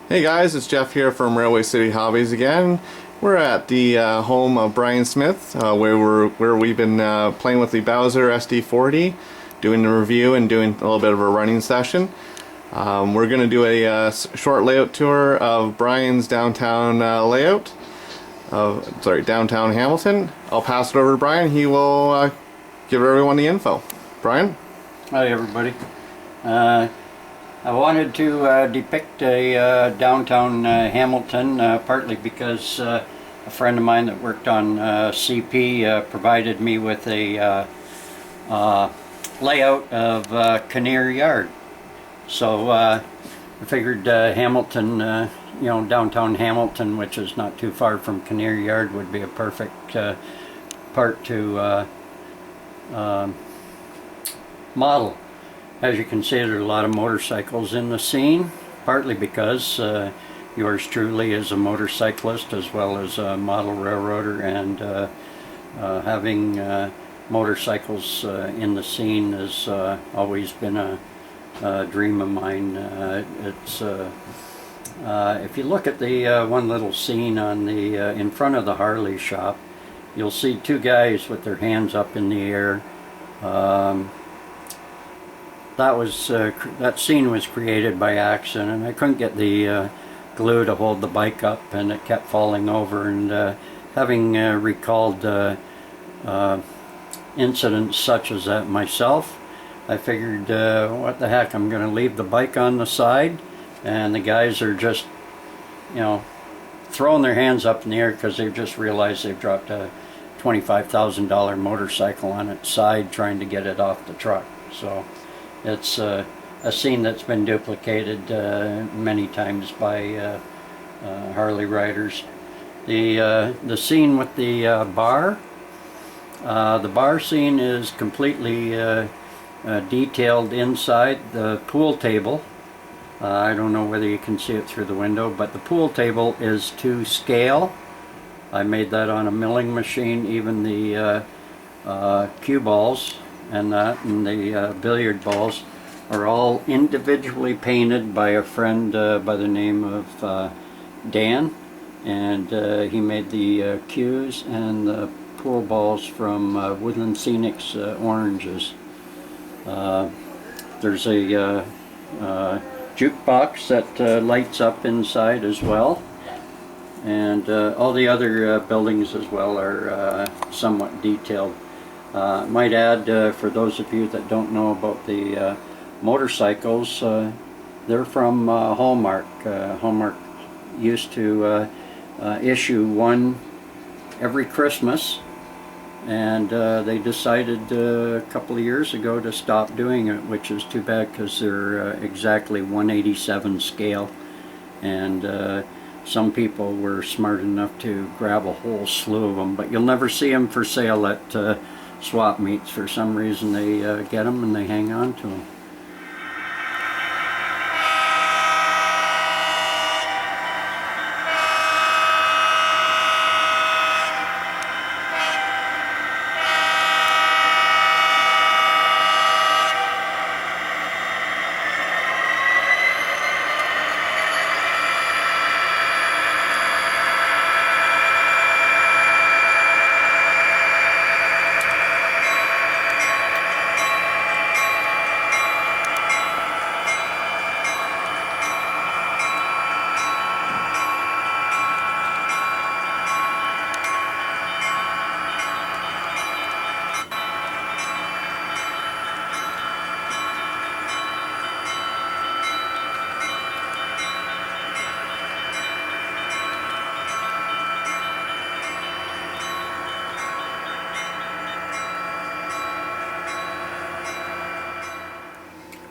Hey guys, it's Jeff here from Railway City Hobbies again. We're at the home of Brian Smith, where we've been playing with the Bowser SD40, doing the review and doing a little bit of a running session. We're going to do a short layout tour of Brian's downtown downtown Hamilton. I'll pass it over to Brian. He will give everyone the info. Brian? Hi everybody. I wanted to depict a downtown Hamilton, partly because a friend of mine that worked on CP provided me with a layout of Kinnear Yard. So I figured Hamilton, downtown Hamilton, which is not too far from Kinnear Yard, would be a perfect part to model. As you can see, there are a lot of motorcycles in the scene, partly because yours truly is a motorcyclist as well as a model railroader, and having motorcycles in the scene has always been a dream of mine. If you look at the one little scene on the in front of the Harley shop, you'll see two guys with their hands up in the air. That scene was created by accident. I couldn't get the glue to hold the bike up, and it kept falling over. And having recalled incidents such as that myself, I figured, what the heck, I'm going to leave the bike on the side, and the guys are just, throwing their hands up in the air because they've just realized they've dropped a $25,000 motorcycle on its side trying to get it off the truck. So it's a scene that's been duplicated many times by Harley riders. The scene with the bar scene is completely detailed inside. The pool table, I don't know whether you can see it through the window, but the pool table is to scale. I made that on a milling machine. Even the cue balls and the billiard balls are all individually painted by a friend by the name of Dan, and he made the cues and the pool balls from Woodland Scenics oranges. There's a jukebox that lights up inside as well, and all the other buildings as well are somewhat detailed. Might add, for those of you that don't know about the motorcycles, they're from Hallmark. Hallmark used to issue one every Christmas, and they decided a couple of years ago to stop doing it, which is too bad because they're exactly 1/87 scale, and some people were smart enough to grab a whole slew of them, but you'll never see them for sale at swap meets. For some reason they get them and they hang on to them.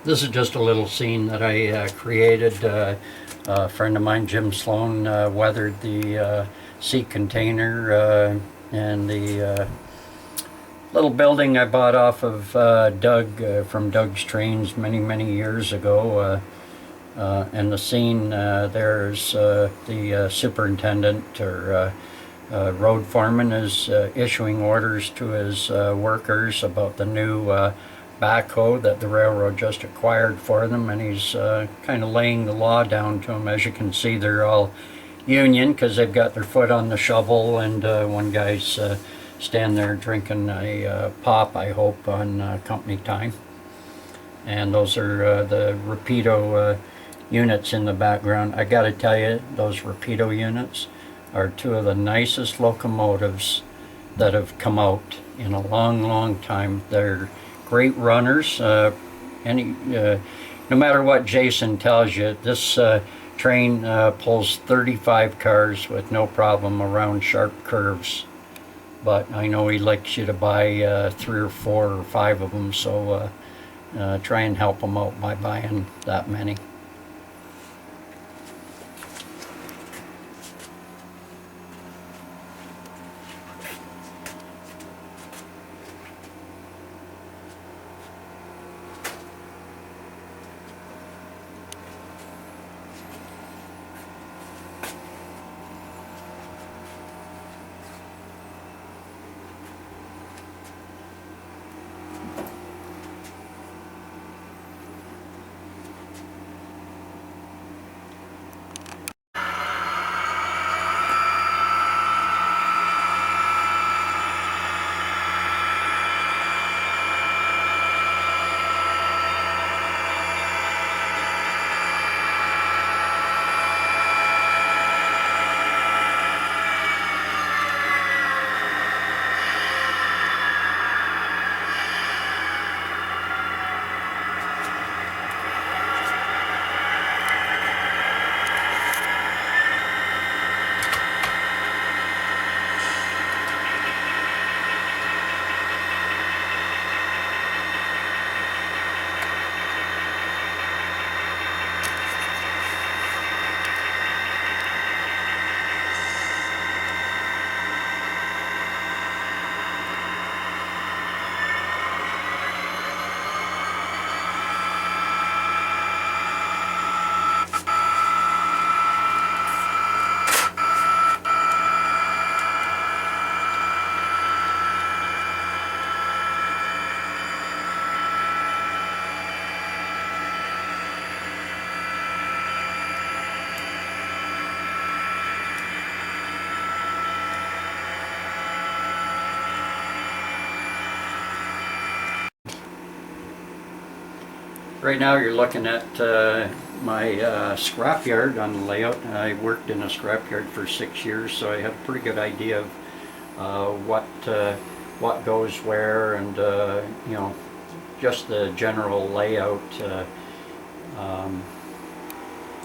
This is just a little scene that I created. A friend of mine, Jim Sloan, weathered the sea container and the little building I bought off of Doug from Doug's Trains many years ago. And the scene there's the superintendent or road foreman is issuing orders to his workers about the new backhoe that the railroad just acquired for them, and he's kind of laying the law down to them. As you can see, they're all union because they've got their foot on the shovel, and one guy's standing there drinking a pop, I hope, on company time. And those are the Rapido units in the background. I gotta tell you, those Rapido units are two of the nicest locomotives that have come out in a long time. They're great runners. No matter what Jason tells you, this train pulls 35 cars with no problem around sharp curves. But I know he likes you to buy 3 or 4 or 5 of them, so try and help him out by buying that many. Right now you're looking at my scrapyard on the layout. I worked in a scrapyard for 6 years, so I have a pretty good idea of what goes where, and you know, just the general layout.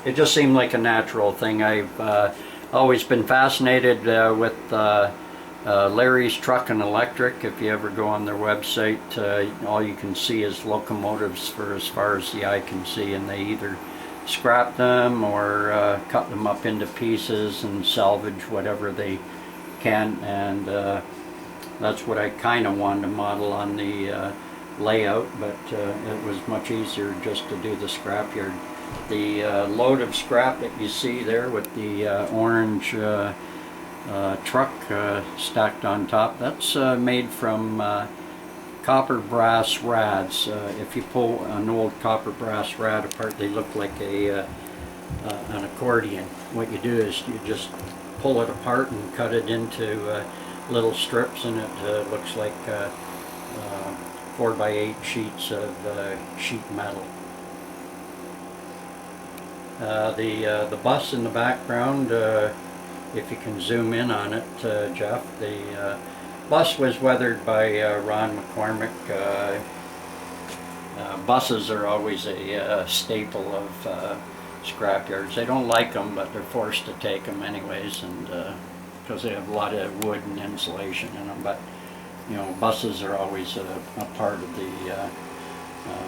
It just seemed like a natural thing. I've always been fascinated with Larry's Truck and Electric. If you ever go on their website, all you can see is locomotives for as far as the eye can see, and they either scrap them or cut them up into pieces and salvage whatever they can, and that's what I kind of wanted to model on the layout, but it was much easier just to do the scrapyard. The load of scrap that you see there with the orange truck stacked on top, that's made from copper brass rads. If you pull an old copper brass rad apart, they look like an accordion. What you do is you just pull it apart and cut it into little strips, and it looks like 4x8 sheets of sheet metal. The bus in the background, if you can zoom in on it, Jeff, the bus was weathered by Ron McCormick. Buses are always a staple of scrapyards. They don't like them, but they're forced to take them anyways, and because they have a lot of wood and insulation in them. But you know, buses are always a part of the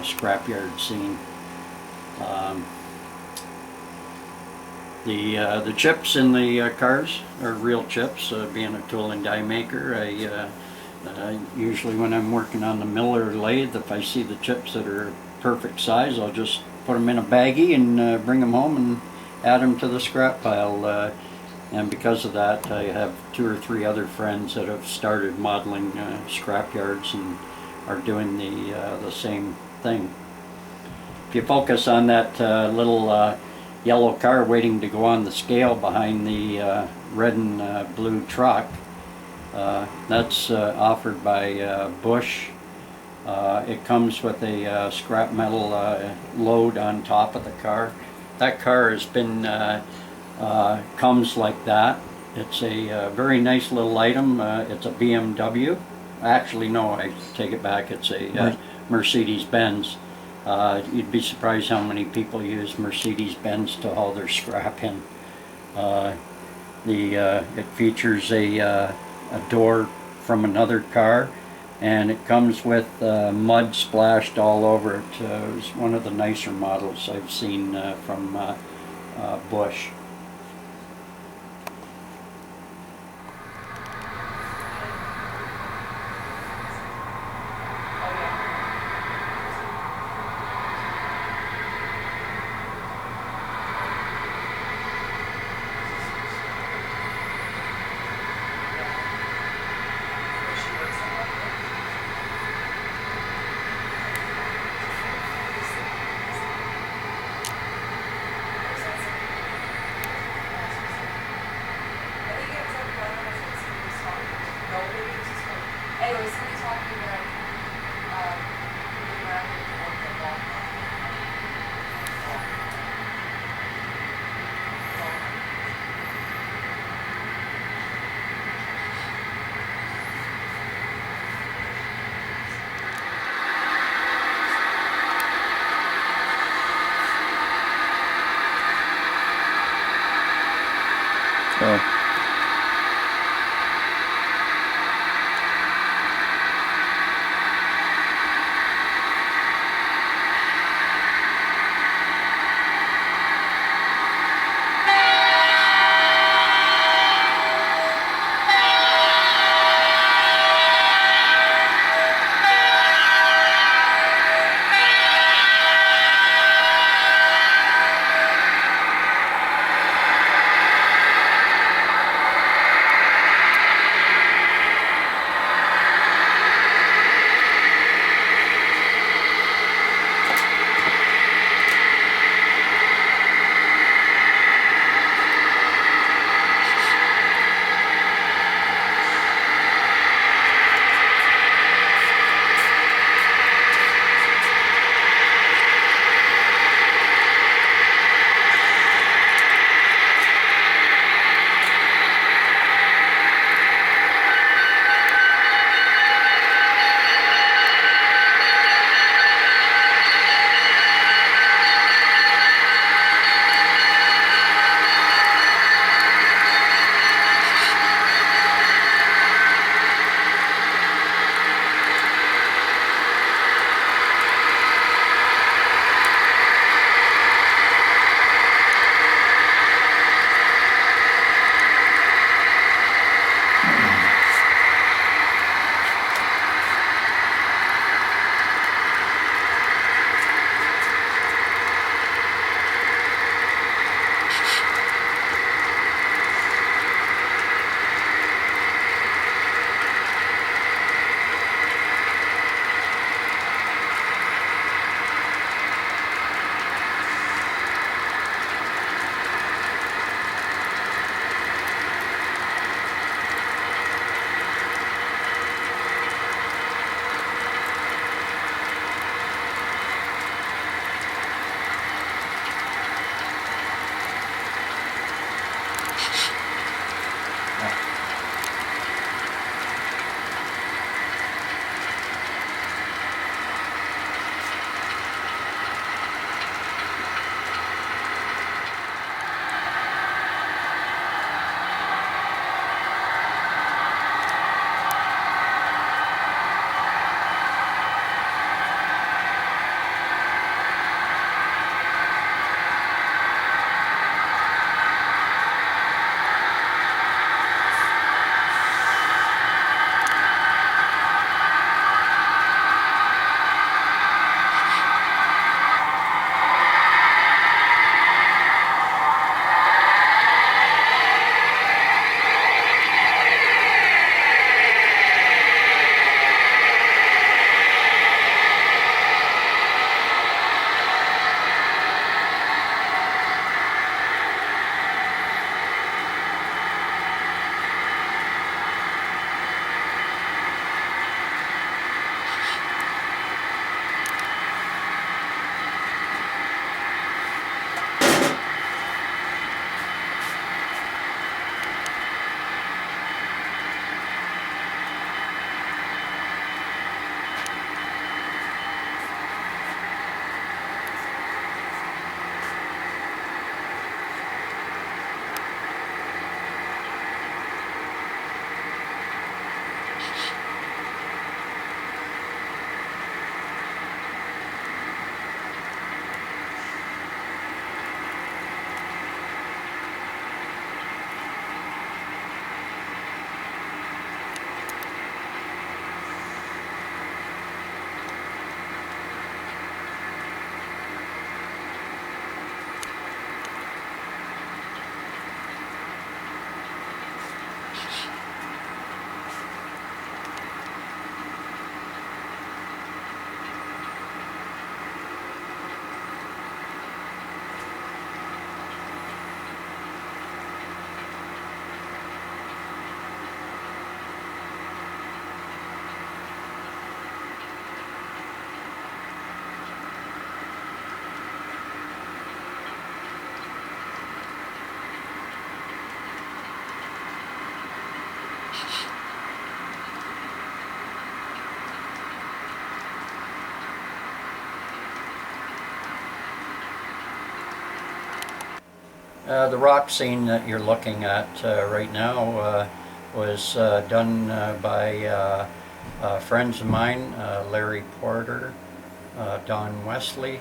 scrapyard scene. The chips in the cars are real chips. Being a tool and die maker, I usually when I'm working on the miller lathe, if I see the chips that are perfect size, I'll just put them in a baggie and bring them home and add them to the scrap pile. And because of that, I have 2 or 3 other friends that have started modeling scrapyards and are doing the same thing. If you focus on that little yellow car waiting to go on the scale behind the red and blue truck, that's offered by Bush. It comes with a scrap metal load on top of the car. That car has been comes like that. It's a very nice little item. It's a BMW. Actually, no, I take it back. It's a Mercedes-Benz. You'd be surprised how many people use Mercedes-Benz to haul their scrap in. It features a door from another car, and it comes with mud splashed all over it. It's one of the nicer models I've seen from Bush. The rock scene that you're looking at right now was done by friends of mine, Larry Porter, Don Wesley,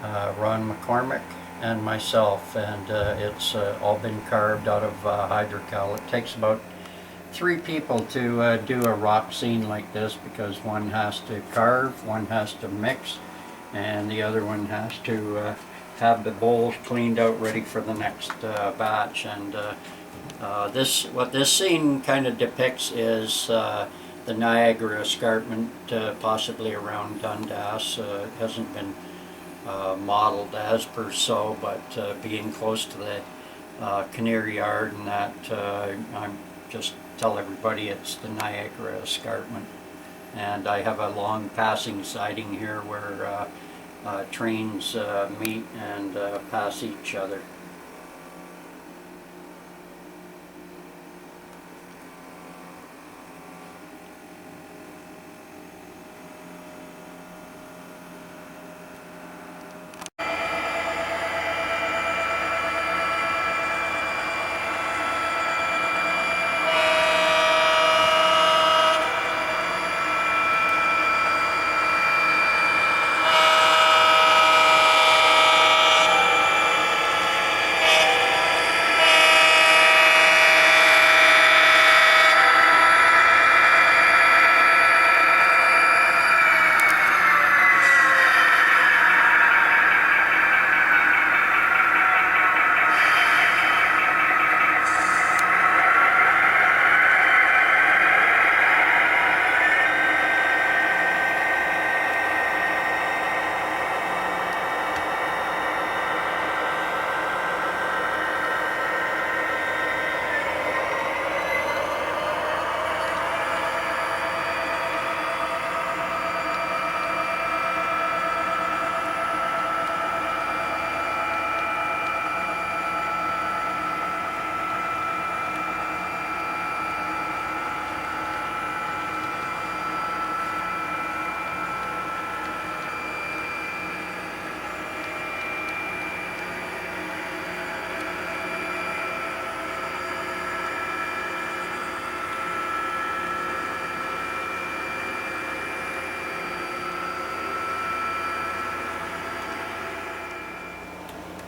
Ron McCormick, and myself, and it's all been carved out of hydrocal. It takes about 3 people to do a rock scene like this, because one has to carve, one has to mix, and the other one has to have the bowls cleaned out ready for the next batch. And what this scene kind of depicts is the Niagara Escarpment, possibly around Dundas. It hasn't been modeled as per so, but being close to the Canary Yard and that, I'm just tell everybody it's the Niagara Escarpment. And I have a long passing siding here where trains meet and pass each other.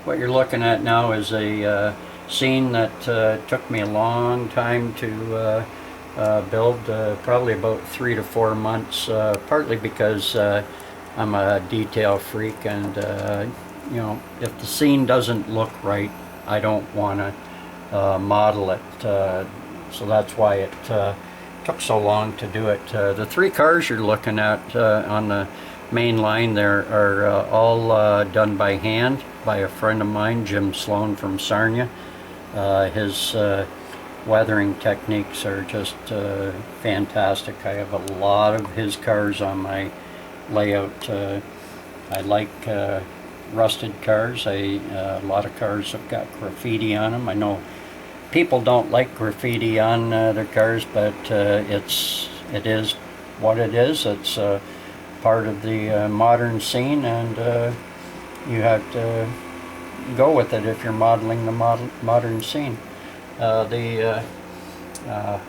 What you're looking at now is a scene that took me a long time to build, probably about 3 to 4 months, partly because I'm a detail freak, and you know, if the scene doesn't look right, I don't want to model it, so that's why it took so long to do it. The 3 cars you're looking at on the main line there are all done by hand by a friend of mine, Jim Sloan from Sarnia. His weathering techniques are just fantastic. I have a lot of his cars on my layout. I like rusted cars. A lot of cars have got graffiti on them. I know people don't like graffiti on their cars, but it is what it is. It's part of the modern scene, and you have to go with it if you're modeling the modern scene. The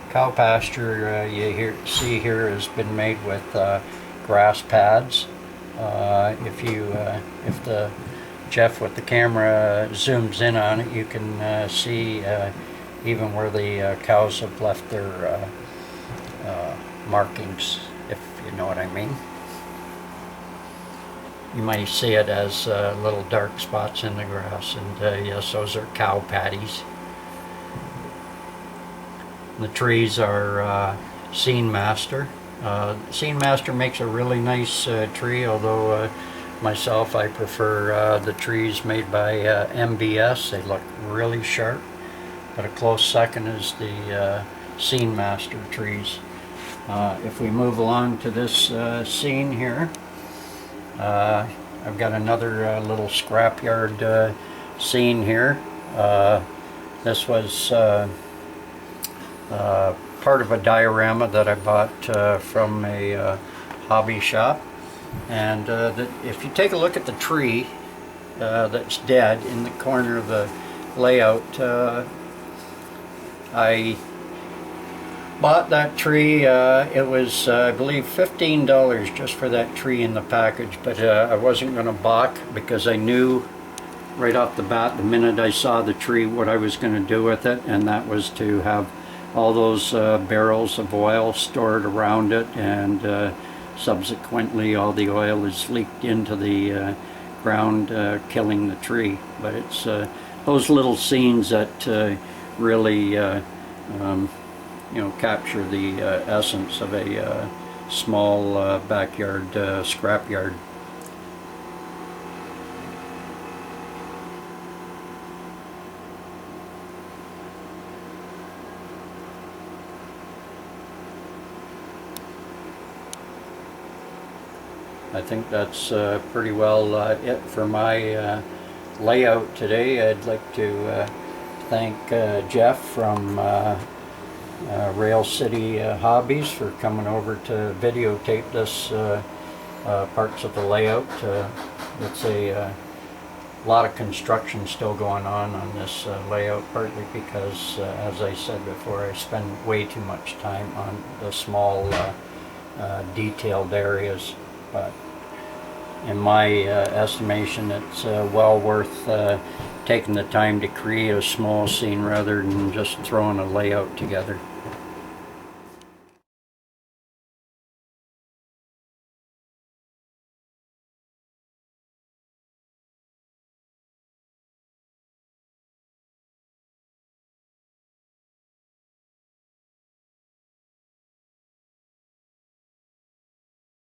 cow pasture you see here has been made with grass pads. If the Jeff with the camera zooms in on it, you can see even where the cows have left their markings, if you know what I mean. You might see it as little dark spots in the grass, and yes, those are cow patties. The trees are Scene Master. Scene Master makes a really nice tree, although myself, I prefer the trees made by MBS. They look really sharp, but a close second is the Scene Master trees. If we move along to this scene here, I've got another little scrapyard scene here. This was part of a diorama that I bought from a hobby shop, and if you take a look at the tree that's dead in the corner of the layout. I bought that tree. It was, I believe, $15 just for that tree in the package, but I wasn't going to balk because I knew right off the bat, the minute I saw the tree, what I was going to do with it, and that was to have all those barrels of oil stored around it, and subsequently all the oil is leaked into the ground, killing the tree. But it's those little scenes that really capture the essence of a small backyard scrapyard. I think that's pretty well it for my layout today. I'd like to thank Jeff from Rail City Hobbies for coming over to videotape this parts of the layout. It's a lot of construction still going on this layout, partly because, as I said before, I spend way too much time on the small detailed areas. But in my estimation, it's well worth taking the time to create a small scene rather than just throwing a layout together.